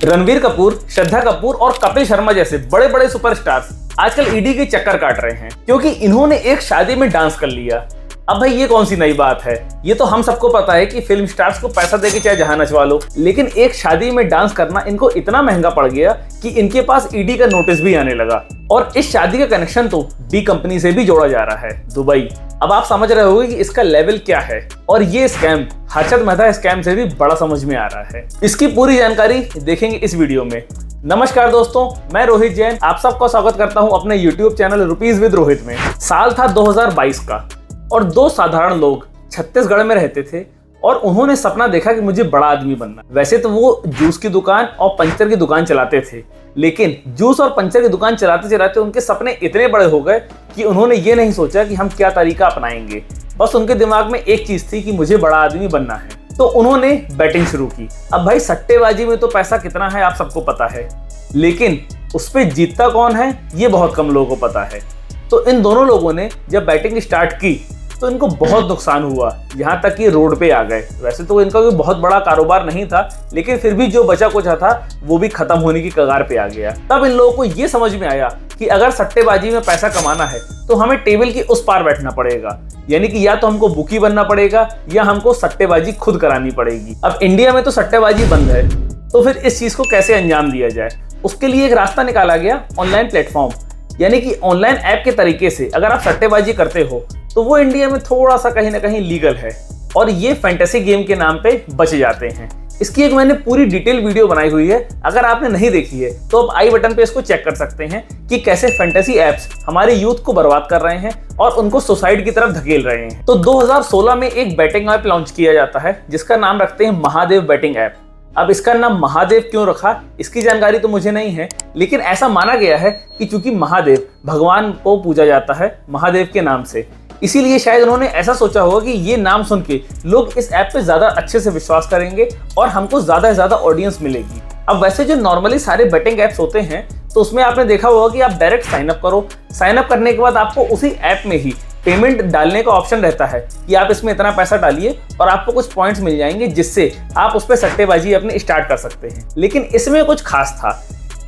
रणबीर कपूर, श्रद्धा कपूर और कपिल शर्मा जैसे बड़े बड़े सुपरस्टार्स आजकल ईडी के चक्कर काट रहे हैं क्योंकि इन्होंने एक शादी में डांस कर लिया। अब भाई ये कौन सी नई बात है, ये तो हम सबको पता है कि फिल्म स्टार्स को पैसा देके चाहे जहां नचवा लो, लेकिन एक शादी में डांस करना इनको इतना महंगा पड़ गया कि इनके पास ईडी का नोटिस भी आने लगा। और इस शादी का कनेक्शन तो डी कंपनी से भी जोड़ा जा रहा है, दुबई। अब आप समझ रहे होंगे कि इसका लेवल क्या है और ये स्कैम हर्षद मेहता स्कैम से भी बड़ा समझ में आ रहा है। इसकी पूरी जानकारी देखेंगे इस वीडियो में। नमस्कार दोस्तों, मैं रोहित जैन आप सबका स्वागत करता हूं अपने YouTube channel rupees with Rohit में। साल था 2022 का और दो साधारण लोग छत्तीसगढ़ में रहते थे और उन्होंने सपना देखा कि मुझे बड़ा आदमी बनना। वैसे तो वो जूस की दुकान और पंचर की दुकान चलाते थे, लेकिन जूस और पंचर की दुकान चलाते चलाते उनके सपने इतने बड़े हो गए कि उन्होंने ये नहीं सोचा कि हम क्या तरीका अपनाएंगे। बस उनके दिमाग में एक चीज थी कि मुझे बड़ा आदमी बनना है, तो उन्होंने बैटिंग शुरू की। अब भाई सट्टेबाजी में तो पैसा कितना है आप सबको पता है, लेकिन उस पर जीतता कौन है ये बहुत कम लोगों को पता है। तो इन दोनों लोगों ने जब बैटिंग स्टार्ट की तो इनको बहुत नुकसान हुआ, यहाँ तक कि रोड पे आ गए। वैसे तो इनका कोई बहुत बड़ा कारोबार नहीं था, लेकिन फिर भी जो बचा कुचा था वो भी खत्म होने की कगार पे आ गया। तब इन लोगों को ये समझ में आया कि अगर सट्टेबाजी में पैसा कमाना है तो हमें टेबल के उस पार बैठना पड़ेगा, यानी कि या तो हमको बुकी बनना पड़ेगा या हमको सट्टेबाजी खुद करानी पड़ेगी। अब इंडिया में तो सट्टेबाजी बंद है, तो फिर इस चीज को कैसे अंजाम दिया जाए, उसके लिए एक रास्ता निकाला गया, ऑनलाइन प्लेटफॉर्म। यानी कि ऑनलाइन ऐप के तरीके से अगर आप सट्टेबाजी करते हो तो वो इंडिया में थोड़ा सा कहीं ना कहीं लीगल है और ये फैंटेसी गेम के नाम पे बच जाते हैं। इसकी एक मैंने पूरी डिटेल वीडियो बनाई हुई है, अगर आपने नहीं देखी है तो आप आई बटन पे इसको चेक कर सकते हैं कि कैसे फैंटेसी एप्स हमारे यूथ को बर्बाद कर रहे हैं और उनको सुसाइड की तरफ धकेल रहे हैं। तो 2016 में एक बैटिंग ऐप लॉन्च किया जाता है जिसका नाम रखते हैं महादेव बैटिंग ऐप। अब इसका नाम महादेव क्यों रखा इसकी जानकारी तो मुझे नहीं है, लेकिन ऐसा माना गया है कि चूंकि महादेव भगवान को पूजा जाता है महादेव के नाम से, इसीलिए शायद उन्होंने ऐसा सोचा होगा कि ये नाम सुन के लोग इस ऐप पे ज्यादा अच्छे से विश्वास करेंगे और हमको ज्यादा से ज्यादा ऑडियंस मिलेगी। अब वैसे जो नॉर्मली सारे बैटिंग ऐप्स होते हैं तो उसमें आपने देखा होगा कि आप डायरेक्ट साइन अप करो, साइन अप करने के बाद आपको उसी ऐप में ही पेमेंट डालने का ऑप्शन रहता है कि आप इसमें इतना पैसा डालिए और आपको कुछ पॉइंट्स मिल जाएंगे जिससे आप उस पर सट्टेबाजी अपने स्टार्ट कर सकते हैं। लेकिन इसमें कुछ खास था।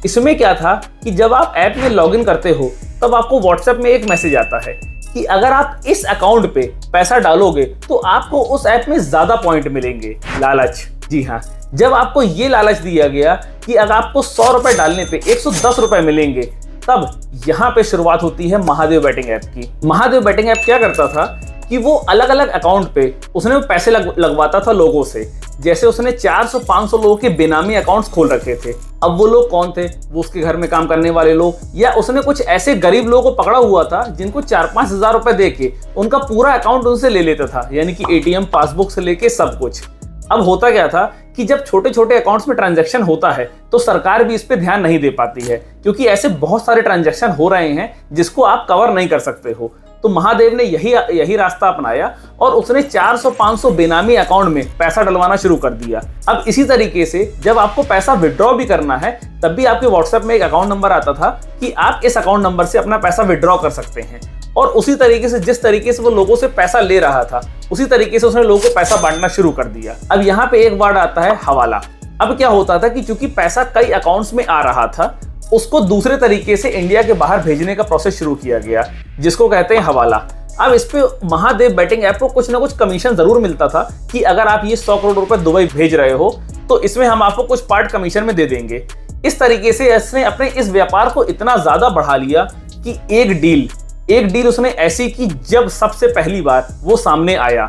इसमें क्या था कि जब आप ऐप में लॉगिन करते हो तब आपको व्हाट्सएप में एक मैसेज आता है कि अगर आप इस अकाउंट पे पैसा डालोगे तो आपको उस ऐप में ज्यादा पॉइंट मिलेंगे। लालच, जी हाँ, जब आपको ये लालच दिया गया कि अगर आपको 100 रुपए डालने पे 110 रुपए मिलेंगे, तब यहाँ पे शुरुआत होती है महादेव बैटिंग ऐप की। महादेव बैटिंग ऐप क्या करता था कि वो अलग अलग अकाउंट पे उसने पैसे लगवाता था लोगों से। जैसे उसने 400-500 लोगों के बेनामी अकाउंट्स खोल रखे थे। अब वो लोग कौन थे, वो उसके घर में काम करने वाले लोग, या उसने कुछ ऐसे गरीब लोगों को पकड़ा हुआ था जिनको 4-5 हजार रुपए दे के उनका पूरा अकाउंट उनसे ले लेता था, यानी कि ATM पासबुक से लेके सब कुछ। अब होता क्या था कि जब छोटे छोटे अकाउंट्स में ट्रांजैक्शन होता है तो सरकार भी इस पे ध्यान नहीं दे पाती है, क्योंकि ऐसे बहुत सारे ट्रांजैक्शन हो रहे हैं जिसको आप कवर नहीं कर सकते हो। तो महादेव ने यही रास्ता अपनाया और उसने 400-500 बेनामी अकाउंट में पैसा डलवाना शुरू कर दिया। अब इसी तरीके से जब आपको पैसा विड्रॉ भी करना है तब भी आपके व्हाट्सएप में एक अकाउंट नंबर आता था कि आप इस अकाउंट नंबर से अपना पैसा विड्रॉ कर सकते हैं। और उसी तरीके से जिस तरीके से वो लोगों से पैसा ले रहा था उसी तरीके से उसने लोगों को पैसा बांटना शुरू कर दिया। अब यहाँ पे एक वर्ड आता है हवाला। अब क्या होता था कि चूंकि पैसा कई अकाउंट्स में आ रहा था, उसको दूसरे तरीके से इंडिया के बाहर भेजने का प्रोसेस शुरू किया गया जिसको कहते हैं हवाला। अब इस पे महादेव बैटिंग ऐप को कुछ ना कुछ कमीशन जरूर मिलता था कि अगर आप ये 100 करोड़ रुपए दुबई भेज रहे हो तो इसमें हम आपको कुछ पार्ट कमीशन में दे देंगे। इस तरीके से इसने अपने इस व्यापार को इतना ज्यादा बढ़ा लिया कि एक डील उसने ऐसी की जब सबसे पहली बार वो सामने आया।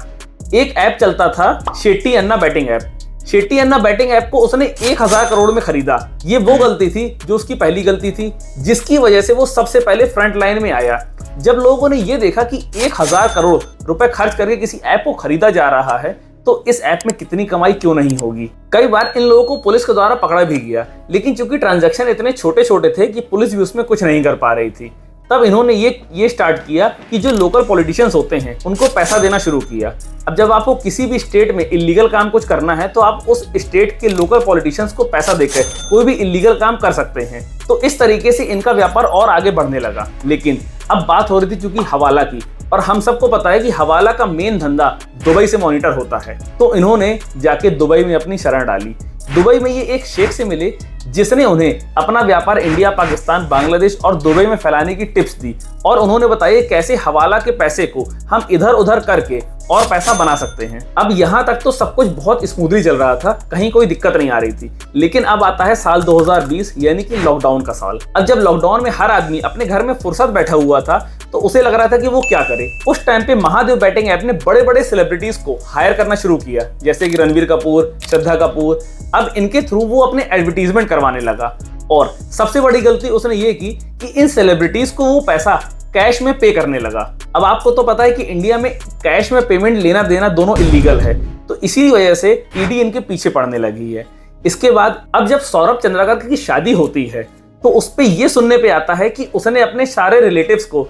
एक ऐप चलता था शेट्टी अन्ना बैटिंग ऐप। शेट्टी अन्ना बैटिंग ऐप को उसने 1000 करोड़ में खरीदा। ये वो गलती थी जो उसकी पहली गलती थी, जिसकी वजह से वो सबसे पहले फ्रंट लाइन में आया। जब लोगों ने ये देखा कि 1000 करोड़ रुपए खर्च करके किसी ऐप को खरीदा जा रहा है तो इस ऐप में कितनी कमाई क्यों नहीं होगी। कई बार इन लोगों को पुलिस के द्वारा पकड़ा भी गया, लेकिन चूंकि ट्रांजैक्शन इतने छोटे छोटे थे कि पुलिस भी उसमें कुछ नहीं कर पा रही थी। तब इन्होंने ये स्टार्ट किया कि जो लोकल पॉलिटिशियंस होते हैं उनको पैसा देना शुरू किया। अब जब आपको किसी भी स्टेट में इलीगल काम कुछ करना है तो आप उस स्टेट के लोकल पॉलिटिशियंस को पैसा देकर कोई भी इलीगल काम कर सकते हैं। तो इस तरीके से इनका व्यापार और आगे बढ़ने लगा। लेकिन अब बात हो रही थी चूंकि हवाला की, और हम सबको पता है कि हवाला का मेन धंधा दुबई से मॉनिटर होता है। तो इन्होंने जाके दुबई में अपनी शरण डाली दुबई में ये एक शेख से मिले जिसने उन्हें अपना व्यापार इंडिया, पाकिस्तान, बांग्लादेश और दुबई में फैलाने की टिप्स दी और उन्होंने बताया कैसे हवाला के पैसे को हम इधर उधर करके और पैसा बना सकते हैं। अब यहाँ तक तो सब कुछ बहुत स्मूथली चल रहा था, कहीं कोई दिक्कत नहीं आ रही थी। लेकिन अब आता है साल 2020 यानी कि लॉकडाउन का साल। अब जब लॉकडाउन में हर आदमी अपने घर में फुर्सत बैठा हुआ था तो उसे लग रहा था कि वो क्या करे। उस टाइम पे महादेव बैटिंग ऐप ने बड़े बड़े सेलिब्रिटीज को हायर करना शुरू किया, जैसे कि रणबीर कपूर, श्रद्धा कपूर। अब इनके थ्रू वो अपने एडवर्टीजमेंट करवाने लगा और सबसे बड़ी गलती उसने ये की कि इन सेलिब्रिटीज को वो पैसा कैश में पे करने लगा। अब आपको तो पता है कि इंडिया में कैश में पेमेंट लेना देना दोनों इलीगल है, तो इसी वजह से ईडी इनके पीछे पड़ने लगी है। इसके बाद अब जब सौरभ चंद्राकर की शादी होती है तो उस पे ये सुनने पे आता है कि उसने अपने सारे रिलेटिव्स को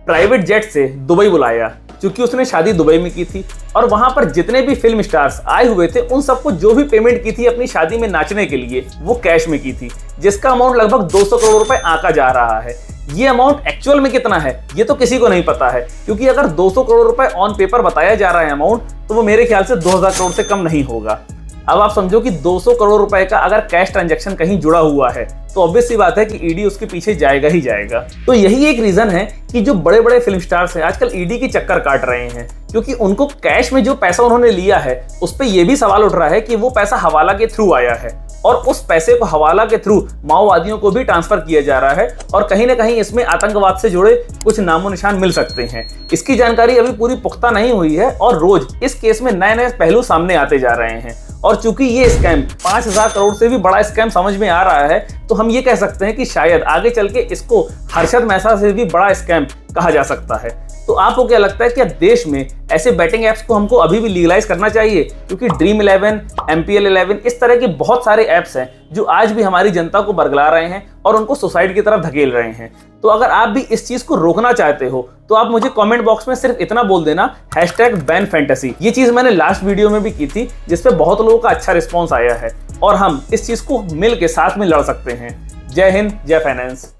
प्राइवेट जेट से दुबई बुलाया, क्योंकि उसने शादी दुबई में की थी और वहां पर जितने भी फिल्म स्टार्स आए हुए थे उन सबको जो भी पेमेंट की थी अपनी शादी में नाचने के लिए वो कैश में की थी, जिसका अमाउंट लगभग 200 करोड़ रुपए आंका जा रहा है। ये अमाउंट एक्चुअल में कितना है ये तो किसी को नहीं पता है, क्योंकि अगर 200 करोड़ रुपए ऑन पेपर बताया जा रहा है अमाउंट, तो वो मेरे ख्याल से 2000 करोड़ से कम नहीं होगा। अब आप समझो कि 200 करोड़ रुपए का अगर कैश ट्रांजैक्शन कहीं जुड़ा हुआ है तो ऑब्वियस सी बात है कि ईडी उसके पीछे जाएगा ही जाएगा। तो यही एक रीजन है कि जो बड़े बड़े फिल्म स्टार्स हैं आजकल ईडी के चक्कर काट रहे हैं, क्योंकि उनको कैश में जो पैसा उन्होंने लिया है उस पर यह भी सवाल उठ रहा है कि वो पैसा हवाला के थ्रू आया है और उस पैसे को हवाला के थ्रू माओवादियों को भी ट्रांसफर किया जा रहा है और कहीं ना कहीं इसमें आतंकवाद से जुड़े कुछ नामो निशान मिल सकते हैं। इसकी जानकारी अभी पूरी पुख्ता नहीं हुई है और रोज इस केस में नए नए पहलू सामने आते जा रहे हैं। और चूंकि ये स्कैम 5000 करोड़ से भी बड़ा स्कैम समझ में आ रहा है, तो हम ये कह सकते हैं कि शायद आगे चल के इसको हर्षद मेहता से भी बड़ा स्कैम कहा जा सकता है। तो आपको क्या लगता है कि देश में ऐसे बैटिंग एप्स को हमको अभी भी लीगलाइज करना चाहिए? क्योंकि ड्रीम 11, MPL 11 इस तरह के बहुत सारे ऐप्स हैं जो आज भी हमारी जनता को बरगला रहे हैं और उनको सुसाइड की तरफ धकेल रहे हैं। तो अगर आप भी इस चीज को रोकना चाहते हो तो आप मुझे कमेंट बॉक्स में सिर्फ इतना बोल देना #BanFantasy। ये चीज मैंने लास्ट वीडियो में भी की थी जिसपे बहुत लोगों का अच्छा रिस्पॉन्स आया है और हम इस चीज को मिल के साथ में लड़ सकते हैं। जय हिंद, जय फाइनेंस।